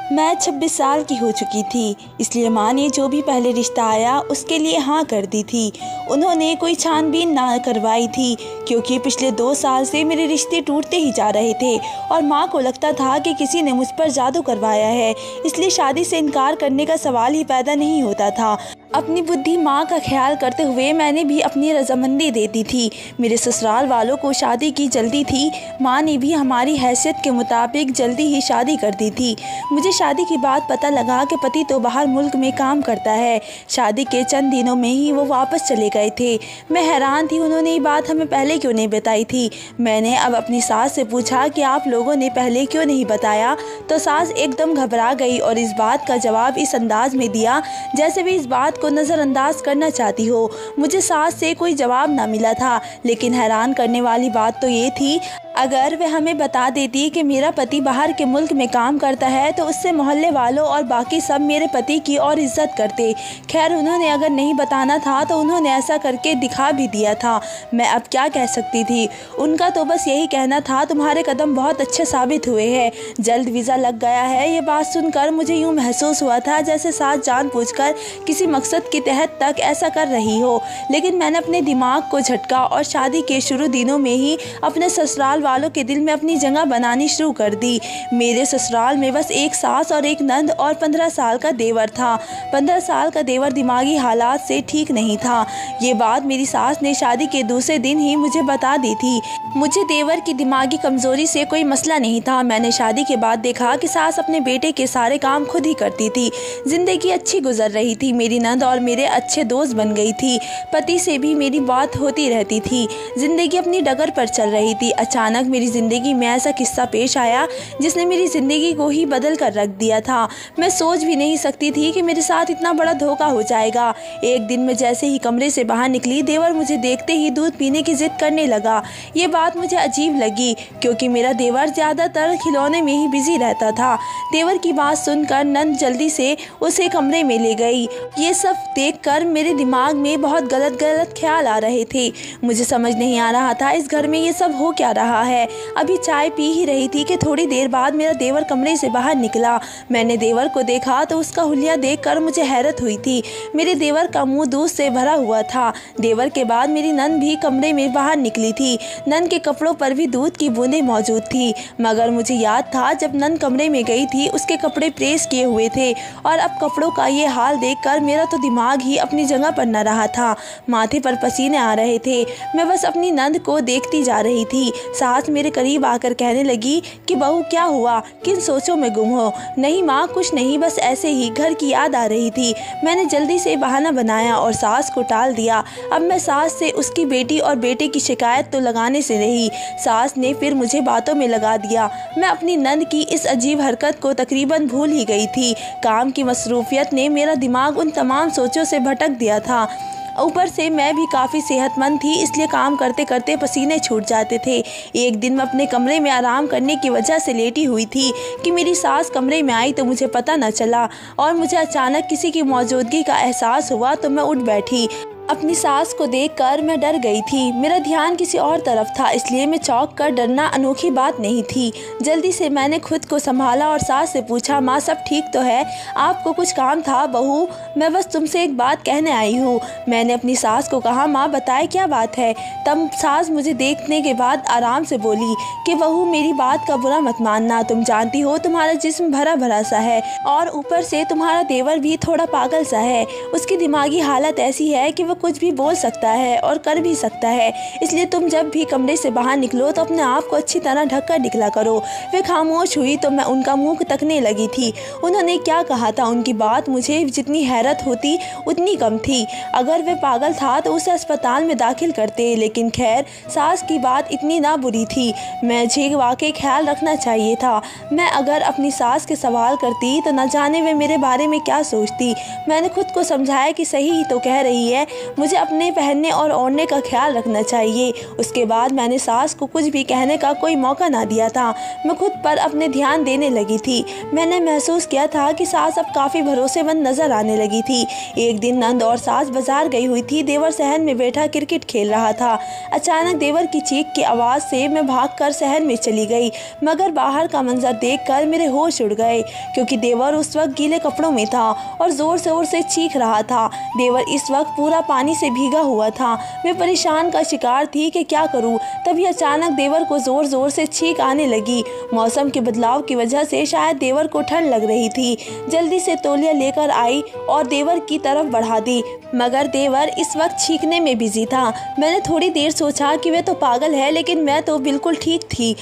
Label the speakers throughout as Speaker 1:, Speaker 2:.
Speaker 1: मैं 26 साल की हो चुकी थी, इसलिए माँ ने जो भी पहले रिश्ता आया उसके लिए हाँ कर दी थी। उन्होंने कोई छानबीन ना करवाई थी, क्योंकि पिछले 2 साल से मेरे रिश्ते टूटते ही जा रहे थे और माँ को लगता था कि किसी ने मुझ पर जादू करवाया है, इसलिए शादी से इनकार करने का सवाल ही पैदा नहीं होता था। अपनी बुद्धि माँ का ख्याल करते हुए मैंने भी अपनी रजामंदी दे दी थी। मेरे ससुराल वालों को शादी की जल्दी थी, माँ ने भी हमारी हैसियत के मुताबिक जल्दी ही शादी कर दी थी। मुझे शादी की बात पता लगा कि पति तो बाहर मुल्क में काम करता है। शादी के चंद दिनों में ही वो वापस चले गए थे। मैं हैरान थी, उन्होंने ये बात हमें पहले क्यों नहीं बताई थी। मैंने अब अपनी सास से पूछा कि आप लोगों ने पहले क्यों नहीं बताया, तो सास एकदम घबरा गई और इस बात का जवाब इस अंदाज में दिया जैसे भी इस बात को नज़रअंदाज करना चाहती हो। मुझे सास से कोई जवाब ना मिला था, लेकिन हैरान करने वाली बात तो ये थी, अगर वह हमें बता देती कि मेरा पति बाहर के मुल्क में काम करता है तो उससे मोहल्ले वालों और बाकी सब मेरे पति की और इज्जत करते। खैर, उन्होंने अगर नहीं बताना था तो उन्होंने ऐसा करके दिखा भी दिया था। मैं अब क्या कह सकती थी। उनका तो बस यही कहना था, तुम्हारे कदम बहुत अच्छे साबित हुए हैं, जल्द वीज़ा लग गया है। ये बात सुनकर मुझे यूँ महसूस हुआ था जैसे सास जानबूझकर किसी मकसद के तहत तक ऐसा कर रही हो। लेकिन मैंने अपने दिमाग को झटका और शादी के शुरू दिनों में ही अपने ससुराल वालों के दिल में अपनी जगह बनानी शुरू कर दी। मेरे ससुराल में बस एक सास और एक नंद और 15 साल का देवर था। 15 साल का देवर दिमागी हालात से ठीक नहीं था। ये बात मेरी सास ने शादी के दूसरे दिन ही मुझे बता दी थी। मुझे देवर की दिमागी कमज़ोरी से कोई मसला नहीं था। मैंने शादी के बाद देखा कि सास अपने बेटे के सारे काम खुद ही करती थी। ज़िंदगी अच्छी गुजर रही थी। मेरी नंद और मेरे अच्छे दोस्त बन गई थी। पति से भी मेरी बात होती रहती थी। ज़िंदगी अपनी डगर पर चल रही थी। अचानक मेरी ज़िंदगी में ऐसा किस्सा पेश आया जिसने मेरी ज़िंदगी को ही बदल कर रख दिया था। मैं सोच भी नहीं सकती थी कि मेरे साथ इतना बड़ा धोखा हो जाएगा। एक दिन मैं जैसे ही कमरे से बाहर निकली, देवर मुझे देखते ही दूध पीने की जिद करने लगा। ये बात मुझे अजीब लगी, क्योंकि मेरा देवर ज़्यादातर खिलौने में ही बिजी रहता था। देवर की बात सुनकर नंद जल्दी से उसे कमरे में ले गई। ये सब देखकर मेरे दिमाग में बहुत गलत ख्याल आ रहे थे। मुझे समझ नहीं आ रहा था इस घर में ये सब हो क्या रहा है। अभी चाय पी ही रही थी कि थोड़ी देर बाद मेरा देवर कमरे से बाहर निकला। मैंने देवर को देखा तो उसका हुलिया देखकर मुझे हैरत हुई थी। मेरे देवर का मुंह दूध से भरा हुआ था। देवर के बाद मेरी नंद भी कमरे में बाहर निकली थी। नंद के कपड़ों पर भी दूध की बूंदें मौजूद थी, मगर मुझे याद था जब नंद कमरे में गई थी उसके कपड़े प्रेस किए हुए थे, और अब कपड़ों का ये हाल देखकर मेरा तो दिमाग ही अपनी जगह पर न रहा था। माथे पर पसीने आ रहे थे। मैं बस अपनी नंद को देखती जा रही थी। सास मेरे करीब आकर कहने लगी कि बहू क्या हुआ, किन सोचों में गुम हो। नहीं माँ, कुछ नहीं, बस ऐसे ही घर की याद आ रही थी। मैंने जल्दी से बहाना बनाया और सास को टाल दिया। अब मैं सास से उसकी बेटी और बेटे की शिकायत तो लगाने से रही। सास ने फिर मुझे बातों में लगा दिया। मैं अपनी नंद की इस अजीब हरकत को तकरीबन भूल ही गई थी। काम की मसरूफियत ने मेरा दिमाग उन तमाम सोचों से भटक दिया था। ऊपर से मैं भी काफ़ी सेहतमंद थी, इसलिए काम करते करते पसीने छूट जाते थे। एक दिन मैं अपने कमरे में आराम करने की वजह से लेटी हुई थी कि मेरी सास कमरे में आई तो मुझे पता न चला, और मुझे अचानक किसी की मौजूदगी का एहसास हुआ तो मैं उठ बैठी। अपनी सास को देखकर मैं डर गई थी। मेरा ध्यान किसी और तरफ था, इसलिए मैं चौंक कर डरना अनोखी बात नहीं थी। जल्दी से मैंने खुद को संभाला और सास से पूछा, माँ सब ठीक तो है? आपको कुछ काम था बहू? मैं बस तुमसे एक बात कहने आई हूँ। मैंने अपनी सास को कहा, माँ बताए क्या बात है? तब सास मुझे देखने के बाद आराम से बोली कि बहू मेरी बात का बुरा मत मानना, तुम जानती हो तुम्हारा जिस्म भरा भरा सा है, और ऊपर से तुम्हारा देवर भी थोड़ा पागल सा है। उसकी दिमागी हालत ऐसी है कि कुछ भी बोल सकता है और कर भी सकता है, इसलिए तुम जब भी कमरे से बाहर निकलो तो अपने आप को अच्छी तरह ढक कर निकला करो। वे खामोश हुई तो मैं उनका मुंह तकने लगी थी। उन्होंने क्या कहा था, उनकी बात मुझे जितनी हैरत होती उतनी कम थी। अगर वे पागल था तो उसे अस्पताल में दाखिल करते, लेकिन खैर सास की बात इतनी ना बुरी थी। मुझे वाकई ख्याल रखना चाहिए था। मैं अगर अपनी सास के सवाल करती तो न जाने वे मेरे बारे में क्या सोचती। मैंने खुद को समझाया कि सही ही तो कह रही है, मुझे अपने पहनने और ओढ़ने का ख्याल रखना चाहिए। उसके बाद मैंने सास को कुछ भी कहने का कोई मौका ना दिया था। मैं खुद पर अपने ध्यान देने लगी थी। मैंने महसूस किया था कि सास अब काफ़ी भरोसेमंद नजर आने लगी थी। एक दिन नंद और सास बाजार गई हुई थी। देवर सहन में बैठा क्रिकेट खेल रहा था। अचानक देवर की चीख की आवाज़ से मैं भागकर सहन में चली गई, मगर बाहर का मंजर देखकर मेरे होश उड़ गए, क्योंकि देवर उस वक्त गीले कपड़ों में था और ज़ोर ज़ोर से चीख रहा था। देवर इस वक्त पूरा पानी से भीगा हुआ था। मैं परेशान का शिकार थी कि क्या करूं। तभी अचानक देवर को ज़ोर ज़ोर से चीख आने लगी। मौसम के बदलाव की वजह से शायद देवर को ठंड लग रही थी। जल्दी से तौलिया लेकर आई और देवर की तरफ बढ़ा दी, मगर देवर इस वक्त चीखने में बिजी था। मैंने थोड़ी देर सोचा कि वह तो पागल है, लेकिन मैं तो बिल्कुल ठीक थी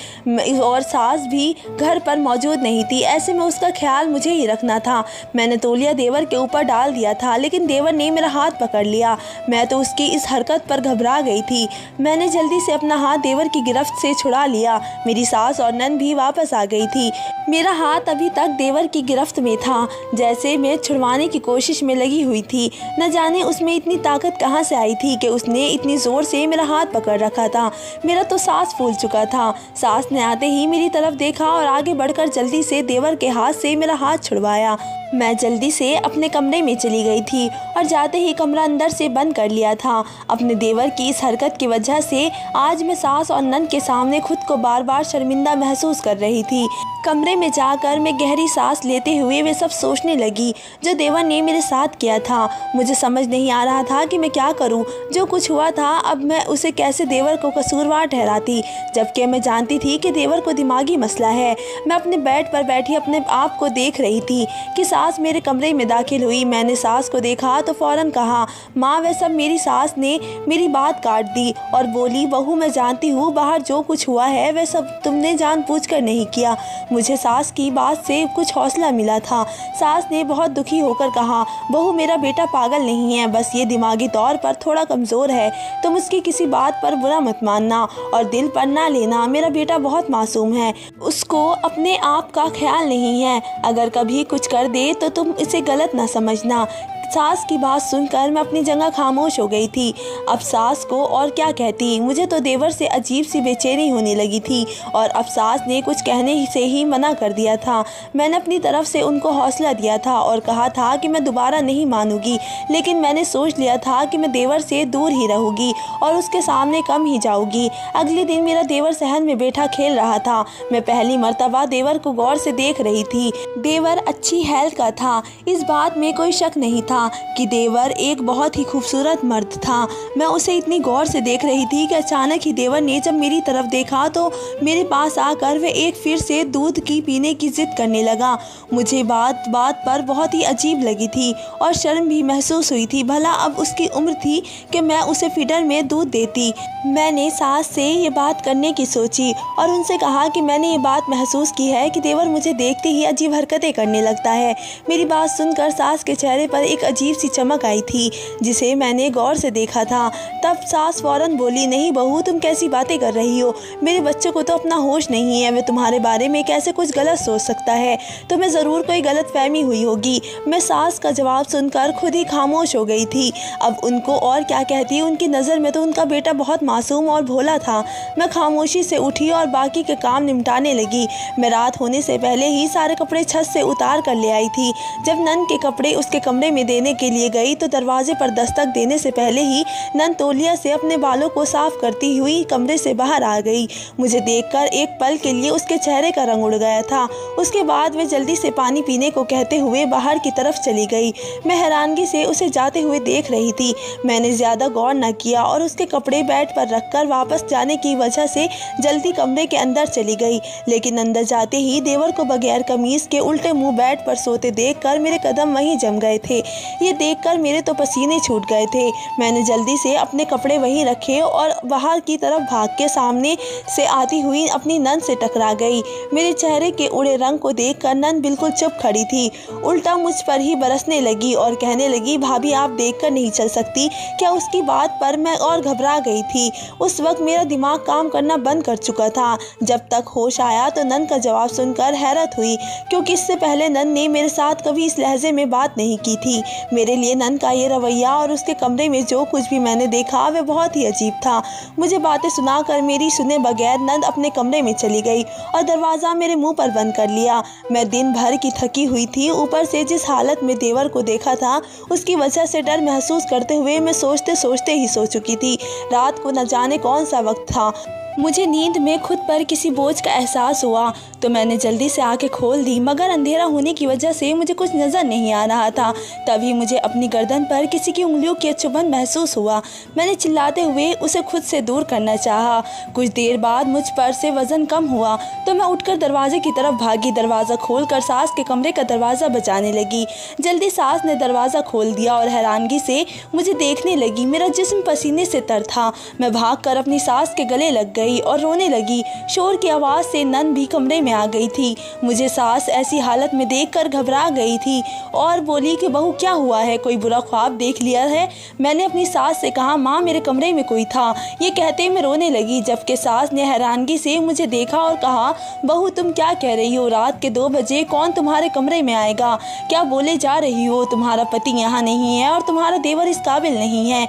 Speaker 1: और सास भी घर पर मौजूद नहीं थी। ऐसे में उसका ख्याल मुझे ही रखना था। मैंने तौलिया देवर के ऊपर डाल दिया था, लेकिन देवर ने मेरा हाथ पकड़ लिया। मैं तो उसकी इस हरकत पर घबरा गई थी। मैंने जल्दी से अपना हाथ देवर की गिरफ्त से छुड़ा लिया। मेरी सास और नंद भी वापस आ गई थी। मेरा हाथ अभी तक देवर की गिरफ्त में था, जैसे मैं छुड़वाने की कोशिश में लगी हुई थी। न जाने उसमें इतनी ताकत कहाँ से आई थी कि उसने इतनी ज़ोर से मेरा हाथ पकड़ रखा था। मेरा तो सांस फूल चुका था। सास ने आते ही मेरी तरफ देखा और आगे बढ़कर जल्दी से देवर के हाथ से मेरा हाथ छुड़वाया। मैं जल्दी से अपने कमरे में चली गई थी और जाते ही कमरा अंदर से बंद कर लिया था। अपने देवर की इस हरकत की वजह से आज मैं सास और नंद के सामने खुद को बार बार शर्मिंदा महसूस कर रही थी। कमरे में जाकर मैं गहरी सांस लेते हुए वे सब सोचने लगी जो देवर ने मेरे साथ किया था। मुझे समझ नहीं आ रहा था कि मैं क्या करूं। जो कुछ हुआ था अब मैं उसे कैसे देवर को कसूरवार ठहराती, जबकि मैं जानती थी कि देवर को दिमागी मसला है। मैं अपने बेड पर बैठी अपने आप को देख रही थी कि सास मेरे कमरे में दाखिल हुई। मैंने सास को देखा तो फौरन कहा, माँ। वह सब मेरी सास ने मेरी बात काट दी और बोली, बहू मैं जानती हूँ बाहर जो कुछ हुआ है वह सब तुमने जानबूझकर नहीं किया। मुझे सास की बात से कुछ हौसला मिला था। सास ने बहुत दुखी होकर कहा, बहू मेरा बेटा पागल नहीं है, बस ये दिमागी तौर पर थोड़ा कमज़ोर है। तुम उसकी किसी बात पर बुरा मत मानना और दिल पर ना लेना। मेरा बेटा बहुत मासूम है, उसको अपने आप का ख्याल नहीं है। अगर कभी कुछ कर दे तो तुम इसे गलत ना समझना। सास की बात सुनकर मैं अपनी जगह खामोश हो गई थी। अब सास को और क्या कहती। मुझे तो देवर से अजीब सी बेचैनी होने लगी थी और अब सास ने कुछ कहने से ही मना कर दिया था। मैंने अपनी तरफ से उनको हौसला दिया था और कहा था कि मैं दोबारा नहीं मानूंगी, लेकिन मैंने सोच लिया था कि मैं देवर से दूर ही रहूँगी और उसके सामने कम ही जाऊँगी। अगले दिन मेरा देवर सहन में बैठा खेल रहा था। मैं पहली मर्तबा देवर को गौर से देख रही थी। देवर अच्छी हेल्थ का था, इस बात में कोई शक नहीं था कि देवर एक बहुत ही खूबसूरत मर्द था। मैं उसे इतनी गौर से देख रही थी कि अचानक ही देवर ने जब मेरी तरफ देखा तो मेरे पास आकर वह एक फिर से दूध की पीने की जिद करने लगा। मुझे बात बात पर बहुत ही अजीब लगी थी और शर्म भी महसूस हुई थी। भला अब उसकी उम्र थी कि मैं उसे फीडर में दूध देती। मैंने सास से ये बात करने की सोची और उनसे कहा कि मैंने ये बात महसूस की है कि देवर मुझे देखते ही अजीब हरकतें करने लगता है। मेरी बात सुनकर सास के चेहरे पर एक अजीब सी चमक आई थी, जिसे मैंने गौर से देखा था। तब सास फौरन बोली, नहीं बहू तुम कैसी बातें कर रही हो। मेरे बच्चे को तो अपना होश नहीं है, वे तुम्हारे बारे में कैसे कुछ गलत सोच सकता है। तुम्हें ज़रूर कोई गलत फहमी हुई होगी। मैं सास का जवाब सुनकर खुद ही खामोश हो गई थी। अब उनको और क्या कहती। उनकी नज़र में तो उनका बेटा बहुत मासूम और भोला था। मैं खामोशी से उठी और बाकी के काम निपटाने लगी। मैं रात होने से पहले ही सारे कपड़े छत से उतार कर ले आई थी। जब नंद के कपड़े उसके कमरे में देने के लिए गई तो दरवाजे पर दस्तक देने से पहले ही नंद तौलिया से अपने बालों को साफ करती हुई कमरे से बाहर आ गई। मुझे देखकर एक पल के लिए उसके चेहरे का रंग उड़ गया था। उसके बाद वह जल्दी से पानी पीने को कहते हुए बाहर की तरफ चली गई। मैं हैरानगी से उसे जाते हुए देख रही थी। मैंने ज़्यादा गौर न किया और उसके कपड़े बेड पर रखकर वापस जाने की वजह से जल्दी कमरे के अंदर चली गई। लेकिन अंदर जाते ही देवर को बगैर कमीज के उल्टे मुंह बेड पर सोते देखकर मेरे कदम वहीं जम गए थे। ये देखकर मेरे तो पसीने छूट गए थे। मैंने जल्दी से अपने कपड़े वहीं रखे और बाहर की तरफ भाग के सामने से आती हुई अपनी नंद से टकरा गई। मेरे चेहरे के उड़े रंग को देखकर नंद बिल्कुल चुप खड़ी थी, उल्टा मुझ पर ही बरसने लगी और कहने लगी, भाभी आप देखकर नहीं चल सकती क्या। उसकी बात पर मैं और घबरा गई थी। उस वक्त मेरा दिमाग काम करना बंद कर चुका था। जब तक होश आया तो नंद का जवाब सुनकर हैरत हुई, क्योंकि इससे पहले नंद ने मेरे साथ कभी इस लहजे में बात नहीं की थी। मेरे लिए नंद का ये रवैया और उसके कमरे में जो कुछ भी मैंने देखा वह बहुत ही अजीब था। मुझे बातें सुनाकर मेरी सुने बगैर नंद अपने कमरे में चली गई और दरवाज़ा मेरे मुंह पर बंद कर लिया। मैं दिन भर की थकी हुई थी, ऊपर से जिस हालत में देवर को देखा था उसकी वजह से डर महसूस करते हुए मैं सोचते सोचते ही सो चुकी थी। रात को न जाने कौन सा वक्त था, मुझे नींद में खुद पर किसी बोझ का एहसास हुआ तो मैंने जल्दी से आंखें खोल दी, मगर अंधेरा होने की वजह से मुझे कुछ नज़र नहीं आ रहा था। तभी मुझे अपनी गर्दन पर किसी की उंगलियों की चुभन महसूस हुआ। मैंने चिल्लाते हुए उसे खुद से दूर करना चाहा। कुछ देर बाद मुझ पर से वज़न कम हुआ तो मैं उठकर दरवाजे की तरफ भागी। दरवाज़ा खोलकर सास के कमरे का दरवाज़ा बजाने लगी। जल्दी सास ने दरवाज़ा खोल दिया और हैरानगी से मुझे देखने लगी। मेरा जिस्म पसीने से तर था। मैं भागकर अपनी सास के गले लग गई और रोने लगी। शोर की आवाज़ से नंद भी कमरे में आ गई थी। मुझे सास ऐसी हालत में देखकर घबरा गई थी और बोली कि बहू क्या हुआ है, कोई बुरा ख्वाब देख लिया है? मैंने अपनी सास से कहा माँ मेरे कमरे में कोई था। ये कहते मैं रोने लगी, जबकि सास ने हैरानगी से मुझे देखा और कहा बहू तुम क्या कह रही हो? रात के 2 बजे कौन तुम्हारे कमरे में आएगा? क्या बोले जा रही हो? तुम्हारा पति यहाँ नहीं है और तुम्हारा देवर इस काबिल नहीं है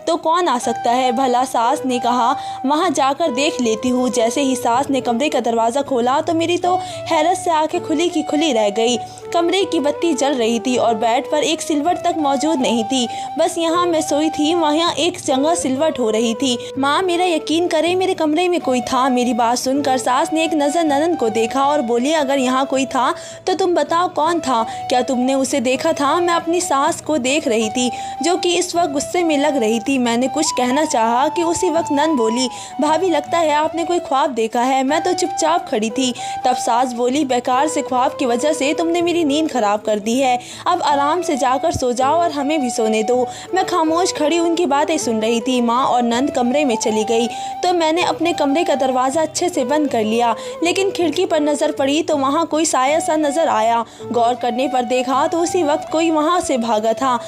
Speaker 1: तो कौन आ सकता है भला? सास ने कहा वहाँ जाकर देख लेती हूँ। जैसे ही सास ने कमरे का दरवाज़ा खोला तो मेरी तो हैरत से आंखें खुली की खुली रह गई। कमरे की बत्ती जल रही थी और बेड पर एक सिलवट तक मौजूद नहीं थी। बस यहाँ मैं सोई थी, वहाँ एक जगह सिलवट हो रही थी। माँ मेरा यकीन करे मेरे कमरे में कोई था। मेरी बात सुनकर सास ने एक नज़र ननद को देखा और बोली अगर यहाँ कोई था तो तुम बताओ कौन था? क्या तुमने उसे देखा था? मैं अपनी सास को देख रही थी जो कि इस वक्त गुस्से में लग रही थी। मैंने कुछ कहना चाहा कि उसी वक्त नंद बोली भाभी लगता है आपने कोई ख्वाब देखा है। मैं तो चुपचाप खड़ी थी। तब सास बोली बेकार से ख्वाब की वजह से तुमने मेरी नींद खराब कर दी है। अब आराम से जाकर सो जाओ और हमें भी सोने दो। मैं खामोश खड़ी उनकी बातें सुन रही थी। माँ और नंद कमरे में चली गई तो मैंने अपने कमरे का दरवाज़ा अच्छे से बंद कर लिया, लेकिन खिड़की पर नज़र पड़ी तो वहाँ कोई साया सा नज़र आया। गौर करने पर देखा तो उसी वक्त कोई वहाँ से भागा था।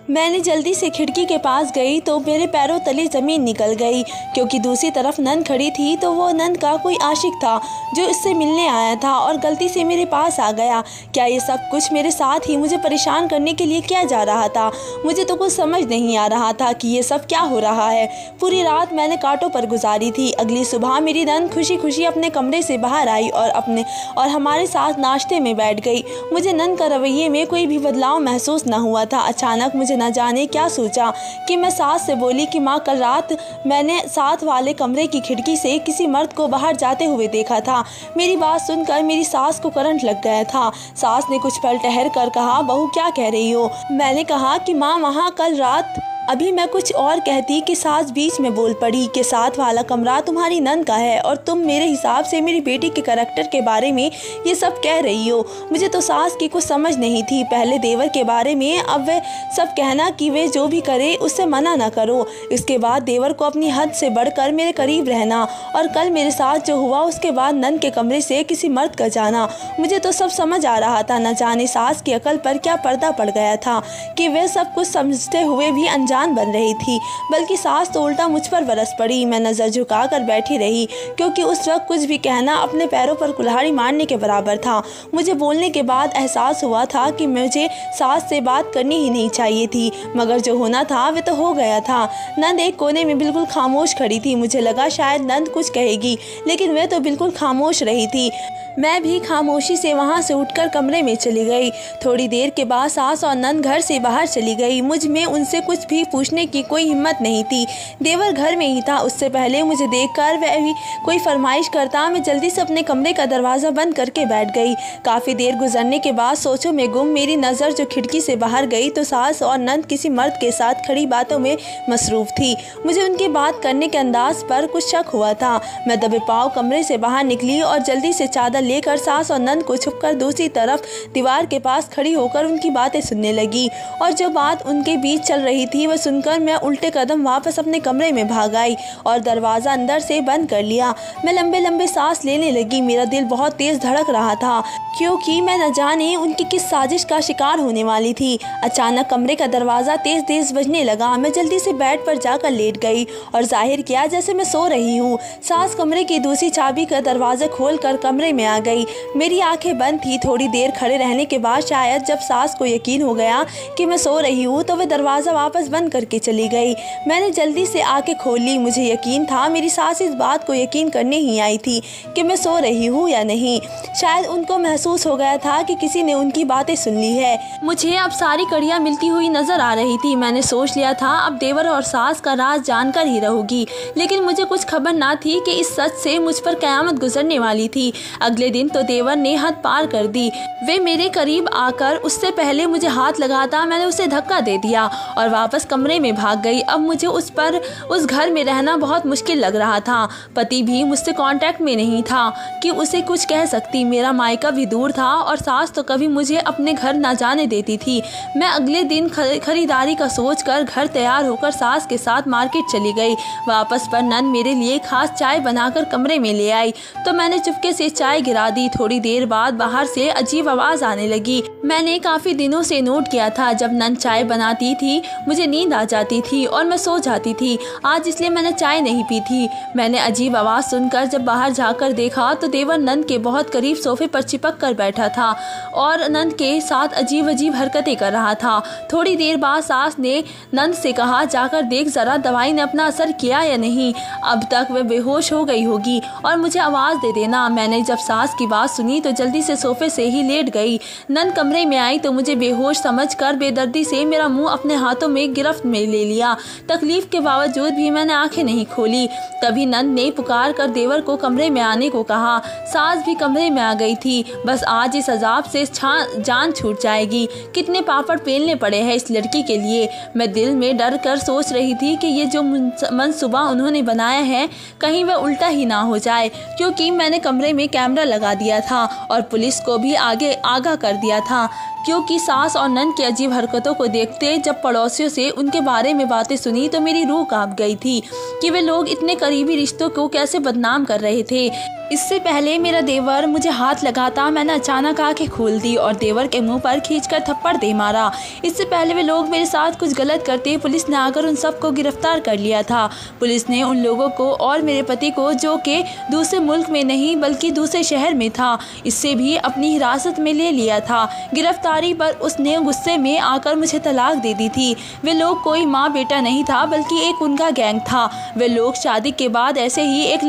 Speaker 1: मैंने जल्दी से खिड़की के पास गई तो मेरे पैरों तले ज़मीन निकल गई, क्योंकि दूसरी तरफ नंद खड़ी थी तो वो नंद का कोई आशिक था जो इससे मिलने आया था और गलती से मेरे पास आ गया। क्या ये सब कुछ मेरे साथ ही मुझे परेशान करने के लिए किया जा रहा था? मुझे तो कुछ समझ नहीं आ रहा था कि ये सब क्या हो रहा है। पूरी रात मैंने कांटों पर गुजारी थी। अगली सुबह मेरी नंद खुशी खुशी अपने कमरे से बाहर आई और हमारे साथ नाश्ते में बैठ गई। मुझे नंद का रवैये में कोई भी बदलाव महसूस न हुआ था। अचानक मुझे न जाने क्या सोचा कि मैं सास से बोली कि माँ कल रात मैंने साथ वाले कमरे की खिड़की से किसी मर्द को बाहर जाते हुए देखा था। मेरी बात सुनकर मेरी सास को करंट लग गया था। सास ने कुछ पल ठहर कर कहा बहू क्या कह रही हो? मैंने कहा कि माँ वहाँ कल रात। अभी मैं कुछ और कहती कि सास बीच में बोल पड़ी कि साथ वाला कमरा तुम्हारी नंद का है और तुम मेरे हिसाब से मेरी बेटी के करैक्टर के बारे में ये सब कह रही हो। मुझे तो सास की कुछ समझ नहीं थी। पहले देवर के बारे में, अब वे सब कहना कि वे जो भी करे उससे मना ना करो। इसके बाद देवर को अपनी हद से बढ़कर मेरे करीब रहना और कल मेरे साथ जो हुआ उसके बाद नंद के कमरे से किसी मर्द का जाना। मुझे तो सब समझ आ रहा था। न जाने सास की अकल पर क्या पर्दा पड़ गया था कि वे सब कुछ समझते हुए भी अनजान बन रही थी, बल्कि सास तो उल्टा मुझ पर बरस पड़ी। मैं नज़र झुकाकर बैठी रही, क्योंकि उस वक्त कुछ भी कहना अपने पैरों पर कुल्हाड़ी मारने के बराबर था। मुझे बोलने के बाद एहसास हुआ था कि मुझे सास से बात करनी ही नहीं चाहिए थी, मगर जो होना था वह तो हो गया था। नंद एक कोने में बिल्कुल खामोश खड़ी थी। मुझे लगा शायद नंद कुछ कहेगी, लेकिन वह तो बिल्कुल खामोश रही थी। मैं भी खामोशी से वहाँ से उठकर कमरे में चली गई। थोड़ी देर के बाद सास और नंद घर से बाहर चली गई। मुझ में उनसे कुछ भी पूछने की कोई हिम्मत नहीं थी। देवर घर में ही था। उससे पहले मुझे देखकर वह भी कोई फरमाइश करता। मैं जल्दी से अपने कमरे का दरवाज़ा बंद करके बैठ गई। काफ़ी देर गुजरने के बाद सोचों में गुम मेरी नज़र जो खिड़की से बाहर गई तो सास और नंद किसी मर्द के साथ खड़ी बातों में मसरूफ़ थी। मुझे उनकी बात करने के अंदाज पर कुछ शक हुआ था। मैं दबे पाँव कमरे से बाहर निकली और जल्दी से चादर लेकर सास और नंद को छुपकर दूसरी तरफ दीवार के पास खड़ी होकर उनकी बातें सुनने लगी। और जो बात उनके बीच चल रही थी वह सुनकर मैं उल्टे कदम वापस अपने कमरे में भाग आई और दरवाज़ा अंदर से बंद कर लिया। मैं लंबे लंबे सांस लेने लगी। मेरा दिल बहुत तेज़ धड़क रहा था, क्योंकि मैं न जाने उनकी किस साजिश का शिकार होने वाली थी। अचानक कमरे का दरवाज़ा तेज़ तेज़ बजने लगा। मैं जल्दी से बेड पर जाकर लेट गई और जाहिर किया जैसे मैं सो रही हूँ। सास कमरे की दूसरी चाबी का दरवाज़ा खोल कर कमरे में आ गई। मेरी आंखें बंद थी। थोड़ी देर खड़े रहने के बाद शायद जब सास को यकीन हो गया कि मैं सो रही हूँ तो वह दरवाज़ा वापस बंद करके चली गई। मैंने जल्दी से आंखें खोली। मुझे यकीन था मेरी सास इस बात को यकीन करने ही आई थी कि मैं सो रही हूँ या नहीं। शायद उनको महसूस हो गया था कि किसी ने उनकी बातें सुन ली है। मुझे अब सारी कड़ियाँ मिलती हुई नजर आ रही थी। मैंने सोच लिया था अब देवर और सास का राज जानकर ही रहूंगी, लेकिन मुझे कुछ खबर ना थी कि इस सच से मुझ पर कयामत गुजरने वाली थी। अगले दिन तो देवर ने हद पार कर दी। वे मेरे करीब आकर उससे पहले मुझे हाथ लगाता मैंने उसे धक्का दे दिया और वापस कमरे में भाग गई। अब मुझे उस घर में रहना बहुत मुश्किल लग रहा था। पति भी मुझसे कांटेक्ट में नहीं था कि उसे कुछ कह सकती। मेरा मायका भी दूर था और सास तो कभी मुझे अपने घर ना जाने देती थी। मैं अगले दिन खरीदारी का सोचकर घर तैयार होकर सास के साथ मार्केट चली गई। वापस पर नन मेरे लिए खास चाय बनाकर कमरे में ले आई तो मैंने चुपके से चाय गिरा दी। थोड़ी देर बाद बाहर से अजीब आवाज आने लगी। मैंने काफी दिनों से नोट किया था जब नन चाय बनाती थी मुझे नींद आ जाती थी और मैं सो जाती थी। आज इसलिए मैंने चाय नहीं पी थी। मैंने अजीब आवाज सुनकर जब बाहर जाकर देखा तो देवर नन के बहुत करीब सोफे पर चिपक कर बैठा था और नन के साथ अजीब अजीब हरकतें कर रहा था। थोड़ी देर बाद सास ने नन से कहा जाकर देख जरा दवाई ने अपना असर किया या नहीं। अब तक वह बेहोश हो गई होगी और मुझे आवाज दे देना। मैंने जब सास की बात सुनी तो जल्दी से सोफे से ही लेट गई। नन कमरे में आई तो मुझे बेहोश समझकर बेदर्दी से मेरा मुंह अपने हाथों में गिरफ्त में ले लिया। तकलीफ के बावजूद भी मैंने आंखें नहीं खोली। तभी नन ने पुकार कर देवर को कमरे में आने को कहा। सास भी कमरे में आ गई थी। बस आज इस अजाब से जान छूट जाएगी। कितने पापड़ पेलने पड़े हैं इस लड़की के लिए। मैं दिल में डर कर सोच रही थी कि ये जो मनसूबा उन्होंने बनाया है कहीं वह उल्टा ही ना हो जाए, क्योंकि मैंने कमरे में कैमरा लगा दिया था और पुलिस को भी आगे आगाह कर दिया था। क्योंकि सास और नन की अजीब हरकतों को देखते जब पड़ोसियों से उनके बारे में बातें सुनी तो मेरी रूह कांप गई थी कि वे लोग इतने करीबी रिश्तों को कैसे बदनाम कर रहे थे। इससे पहले मेरा देवर मुझे हाथ लगाता मैंने अचानक आंखें खोल दी और देवर के मुंह पर खींचकर थप्पड़ दे मारा। इससे पहले वे लोग मेरे साथ कुछ गलत करते पुलिस ने आकर उन सबको गिरफ्तार कर लिया था। पुलिस ने उन लोगों को और मेरे पति को, जो कि दूसरे मुल्क में नहीं बल्कि दूसरे शहर में था, इससे भी अपनी हिरासत में ले लिया था। गिरफ्तारी पर उसने गुस्से में आकर मुझे तलाक दे दी थी। वे लोग कोई माँ बेटा नहीं था बल्कि एक उनका गैंग था। वे लोग शादी के बाद ऐसे ही एक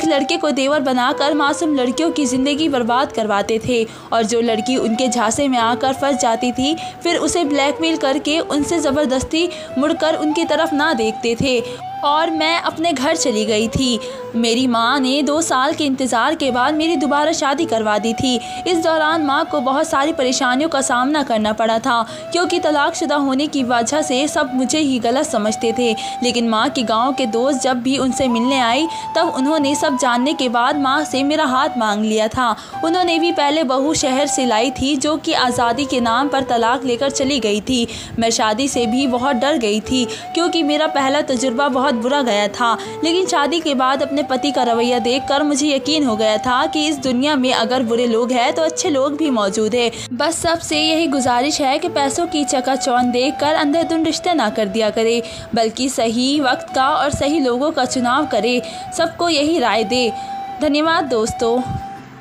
Speaker 1: लड़के को देवर बनाकर मासूम लड़कियों की जिंदगी बर्बाद करवाते थे और जो लड़की उनके झांसे में आकर फंस जाती थी फिर उसे ब्लैकमेल करके उनसे ज़बरदस्ती मुड़कर उनकी तरफ ना देखते थे। और मैं अपने घर चली गई थी। मेरी माँ ने 2 साल के इंतज़ार के बाद मेरी दोबारा शादी करवा दी थी। इस दौरान माँ को बहुत सारी परेशानियों का सामना करना पड़ा था, क्योंकि तलाकशुदा होने की वजह से सब मुझे ही गलत समझते थे। लेकिन माँ के गांव के दोस्त जब भी उनसे मिलने आई तब उन्होंने सब जानने के बाद माँ से मेरा हाथ मांग लिया था। उन्होंने भी पहले बहू शहर से लाई थी जो कि आज़ादी के नाम पर तलाक लेकर चली गई थी। मैं शादी से भी बहुत डर गई थी क्योंकि मेरा पहला तजुर्बा बहुत बुरा गया था। लेकिन शादी के बाद अपने पति का रवैया देखकर मुझे यकीन हो गया था कि इस दुनिया में अगर बुरे लोग हैं तो अच्छे लोग भी मौजूद हैं। बस सबसे यही गुजारिश है कि पैसों की चकाचौंध देखकर अंधाधुंध रिश्ते ना कर दिया करे, बल्कि सही वक्त का और सही लोगों का चुनाव करे। सबको यही राय दे। धन्यवाद दोस्तों।